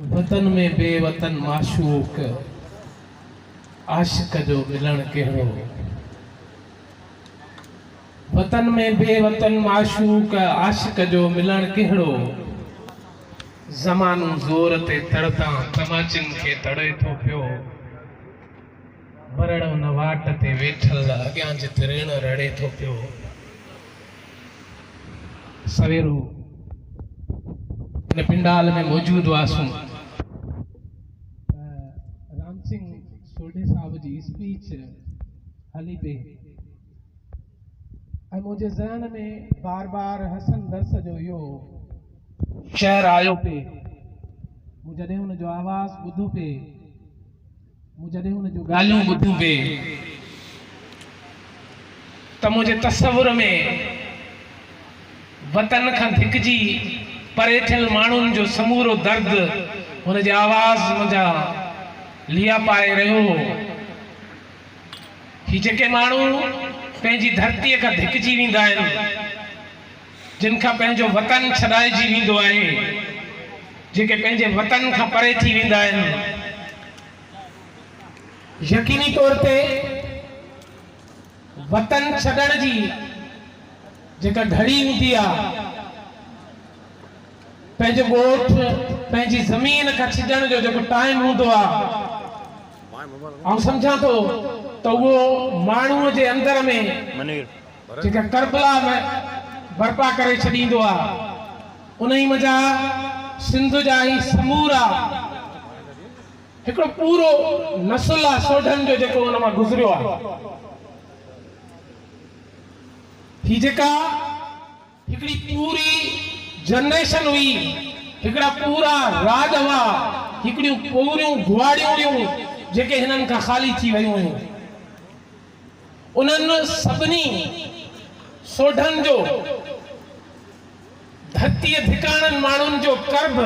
वतन में बेवतन माशूक आशिक जो मिलन कहिड़ो। वतन में बेवतन माशूक आशिक जो मिलन कहिड़ो। ज़मानो ज़ोर ते तड़ता तमाचिन खे तड़े थो पियो। वरण न वाट ते वेठल अॻियां जिते ऋण रड़े थो पियो। सवेरो इन पिंडाल में मौजूद हुआसूं। राम सिंह सोढे साहब जी स्पीच हली पे ऐं मुंहिंजे ज़हन में बार बार हसन दर्स जो इहो शहर आयो पे। मूं जॾहिं हुन जो आवाज़ ॿुधो पे, मूं जॾहिं हुन जो ॻाल्हियूं ॿुधूं पे त मुंहिंजे तसवुर में वतन खां धिकजी परे थियल माण्हुनि जो समूरो दर्द हुन जे आवाज़ मुंहिंजा लिया पाए रहियो हो। ही जेके माण्हू पंहिंजी धरतीअ खां धिकजी वेंदा आहिनि, जिन खां पंहिंजो वतन छॾाइजी वेंदो आहे, जेके पंहिंजे वतन खां परे थी वेंदा आहिनि, यकीनी तौर ते वतन छॾण जी जेका घड़ी हूंदी आहे, पंहिंजो ॻोठ पंहिंजी ज़मीन खां छॾण जो जेको टाइम हूंदो आहे, ऐं सम्झां थो त उहो माण्हूअ जे अंदर में जेका करबला में बर्पा करे छॾींदो आहे, उन ई मज़ा सिंध जा ई समूरा हिकिड़ो पूरो नस्ल आहे सोढनि जो जेको हुन मां गुज़रियो आहे। ही जेका हिकिड़ी पूरी जनरेशन हुई, हिकिड़ा पूरा राज हुआ, हिकिड़ियूं पूरियूं गुआड़ियूं हुयूं जेके हिननि खां ख़ाली थी वियूं हुयूं। उन्हनि सभिनी सोढनि जो धरतीअ धिकाणनि माण्हुनि जो कर्ब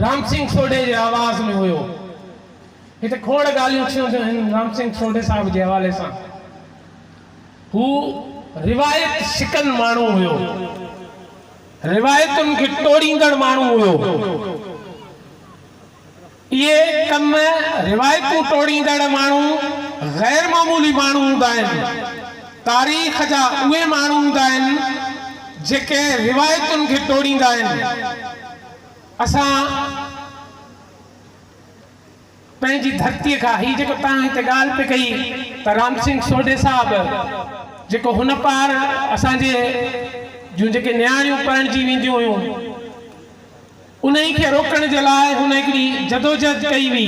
राम सिंह सोढे जे आवाज़ में हुयो। हिते खोड़ ॻाल्हियूं थियूं आहिनि राम सिंह सोढे साहिब जे हवाले सां। हू रिवायत शिकन माण्हू हुयो, रिवायतुनि खे तोड़ींदड़ माण्हू हुयो। ये कम रिवायतूं तोड़ींदड़ माण्हू गैर मामूली माण्हू हूंदा आहिनि। तारीख़ जा उहे माण्हू हूंदा आहिनि जेके रिवायतुनि खे तोड़ींदा आहिनि। असां पंहिंजी धरतीअ खां ही जेको तव्हां हिते ॻाल्हि पे कई त राम सिंह सोढे साहब जेको हुन पार असांजे जूं जेके न्याणियूं पढ़णजी वेंदियूं हुयूं, उन ई खे रोकण जे लाइ हुन हिकिड़ी जदोजहद कई हुई,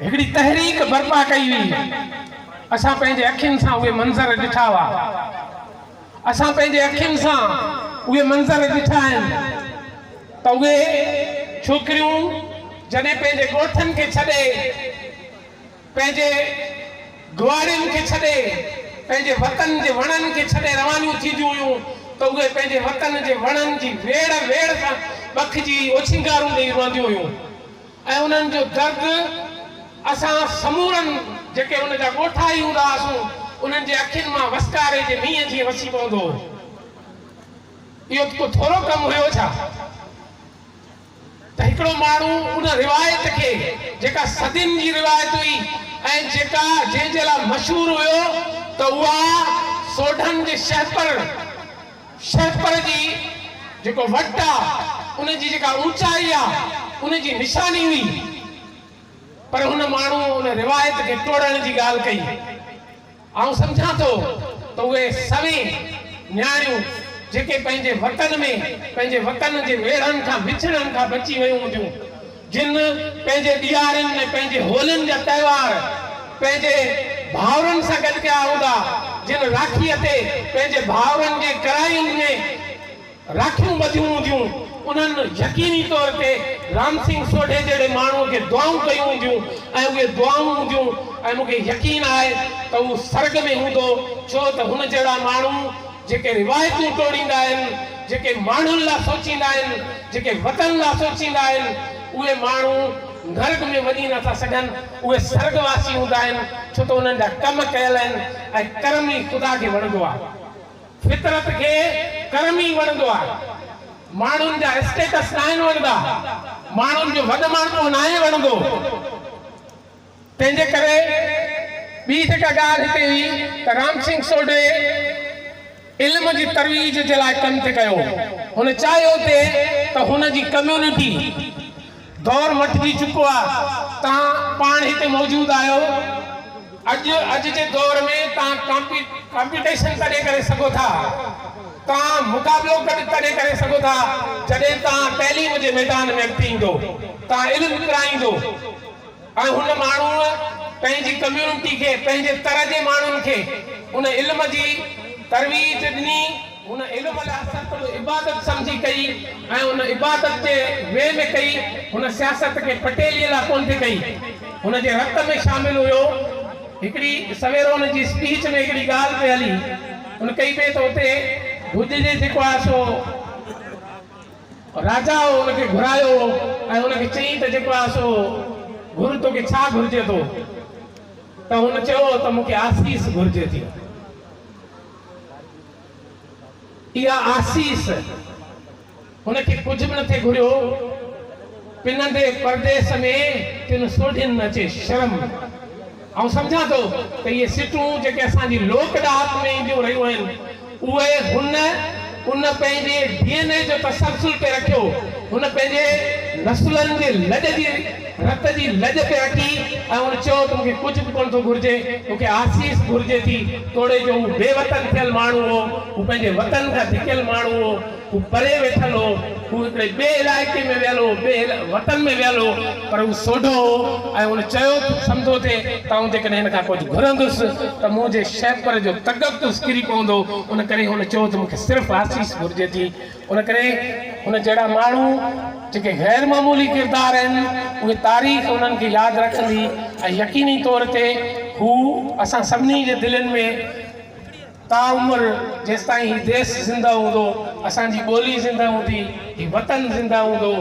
हिकिड़ी तहरीक बर्पा कई हुई। असां पंहिंजे अखियुनि सां उहे मंज़र ॾिठा हुआ, असां पंहिंजे अखियुनि सां उहे मंज़र ॾिठा आहिनि त उहे छोकिरियूं जॾहिं पंहिंजे ॻोठनि खे छॾे, पंहिंजे गुआड़ियुनि खे छॾे, पंहिंजे वतन जे वणनि खे छॾे रवानियूं थींदियूं हुयूं त उहे पंहिंजे वतन जे वणनि जी वेड़ वेड़ सां बखिजी ओछिंगारूं ॾेई रहंदियूं हुयूं। ऐं उन्हनि जो दर्द असां समूरनि जेके उन जा ॻोठा ई हूंदा हुआसीं, उन्हनि जे अखियुनि मां वसकारे जे मींहं जीअं वसी पवंदो। इहो को थोरो कमु हुयो छा त हिकिड़ो माण्हू उन रिवायत खे जेका सदियुनि जी रिवायत हुई ऐं जेका जंहिंजे लाइ मशहूरु हुयो त उहा सोढनि जे शहपर जी जेको वट आहे, उन जी जेका ऊंचाई आहे, उन जी निशानी हुई। पर हुन माण्हू उन रिवायत खे तोड़ण जी ॻाल्हि कई। ऐं सम्झां थो त उहे सभई न्याणियूं जेके पंहिंजे वतन में पंहिंजे वतन जे वेड़नि खां विछड़नि खां बची वियूं हूंदियूं, जिन पंहिंजे ॾियारियुनि में पंहिंजे होलियुनि जा त्योहार पंहिंजे भाउरनि सां गॾु कया हूंदा, जिन राखीअ ते पंहिंजे भाउरनि जे करायुनि में राखियूं ॿधियूं हूंदियूं, उन्हनि यकीनी तौर ते राम सिंह सोढे जहिड़े माण्हूअ खे दुआऊं कयूं हूंदियूं ऐं उहे दुआऊं हूंदियूं। ऐं मूंखे यकीन आहे त उहो सर्ग में हूंदो, छो त हुन जहिड़ा माण्हू जेके रिवायतूं तोड़ींदा आहिनि, जेके माण्हुनि लाइ सोचींदा आहिनि, जेके वतन लाइ सोचींदा आहिनि, उहे माण्हू नरक में वञी नथा सघनि, उहे स्वर्गवासी हूंदा आहिनि, छो त उन्हनि जा कम कयल आहिनि ऐं कर्म ई ख़ुदा खे वणंदो आहे। फितरत के कर्म ही वणंदो आहे। माण्हुनि जा स्टेटस न आहिनि वणंदा, माण्हुनि जो वॾ माण्हू न आहे वणंदो। तंहिंजे करे ॿी जेका ॻाल्हि हिते हुई त राम सिंह सोढे इल्म जी तरवीज जे लाइ कमु ते कयो। हुन चाहियो थे त हुन जी कम्यूनिटी दौर मटिजी चुको आहे। तव्हां पाण हिते मौजूदु आहियो। अॼु जे दौर में तव्हां कॉम्पिटिशन तॾहिं करे सघो था, तव्हां मुक़ाबिलो तॾहिं करे सघो था जॾहिं तव्हां तइलीम जे मैदान में अॻिते ईंदो, तव्हां इल्मु विकिराईंदो। ऐं हुन माण्हूअ पंहिंजी कम्यूनिटी खे, पंहिंजे तरह जे माण्हुनि खे उन इल्म जी तरवीज ॾिनी। हुन इल्म लाइ इबादत समझी कई ऐं उन इबादत जे वे में कई। हुन सियासत खे पटेलीअ लाइ कोन थी कई, हुन जे रत में शामिल हुयो। हिकिड़ी सवेरो हुन जी स्पीच में हिकिड़ी ॻाल्हि पे हली, हुन कई पे तो हुते भुज जे जेको आहे सो राजा हो हुनखे घुरायो ऐं हुनखे चई त जेको आहे सो घुर तोखे छा घुरिजे थो, त हुन चयो त मूंखे आसीस घुरिजे थी। इहा आसीस हुनखे कुझु बि नथे घुरियो। पिनंदे परदेस में तिन सोढिन न अचे शर्म। ऐं सम्झां थो त इहे सिटूं जेके असांजी लोक ॾाहत में ईंदियूं रहियूं आहिनि, उहे उन पंहिंजे DNA जो तसलसल पे रखियो। हुन पंहिंजे नसुलनि जे लॼ जी रत जी लॼ पे रखी ऐं हुन चयो त मूंखे कुझु बि कोन थो घुरिजे, मूंखे आसीस घुरिजे थी। तोड़े जो हू बेवतन थियल माण्हू हो, हू पंहिंजे वतन खां धिकियल माण्हू हो, हू परे वेठल हो, हू हिकिड़े ॿिए इलाइक़े में वियल हो, ॿिए वतन में वियल हो, पर हू सोढो हो। ऐं हुन चयो सम्झो थे त आउं जेकॾहिं हिन खां कुझु घुरंदुसि त मुंहिंजे शैपर जो तगतुस किरी पवंदो। उन करे हुन चयो त मूंखे सिर्फ़ु आसीस घुरिजे थी। उन करे हुन जहिड़ा माण्हू जेके गैर मामूली किरदार आहिनि, उहे तारीख़ उन्हनि खे यादि रखंदी ऐं यकीनी तौर ते हू असां सभिनी जे दिलनि में ताउमिरि जेसिताईं हीउ देश ज़िंदा हूंदो, असांजी ॿोली ज़िंदा हूंदी, हीउ वतन ज़िंदा हूंदो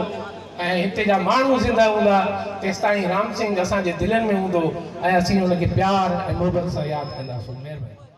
ऐं हिते जा माण्हू ज़िंदा हूंदा, तेसिताईं राम सिंह असांजे दिलनि में हूंदो ऐं असीं हुनखे प्यार ऐं मोहबत सां यादि कंदासीं। महिरबानी।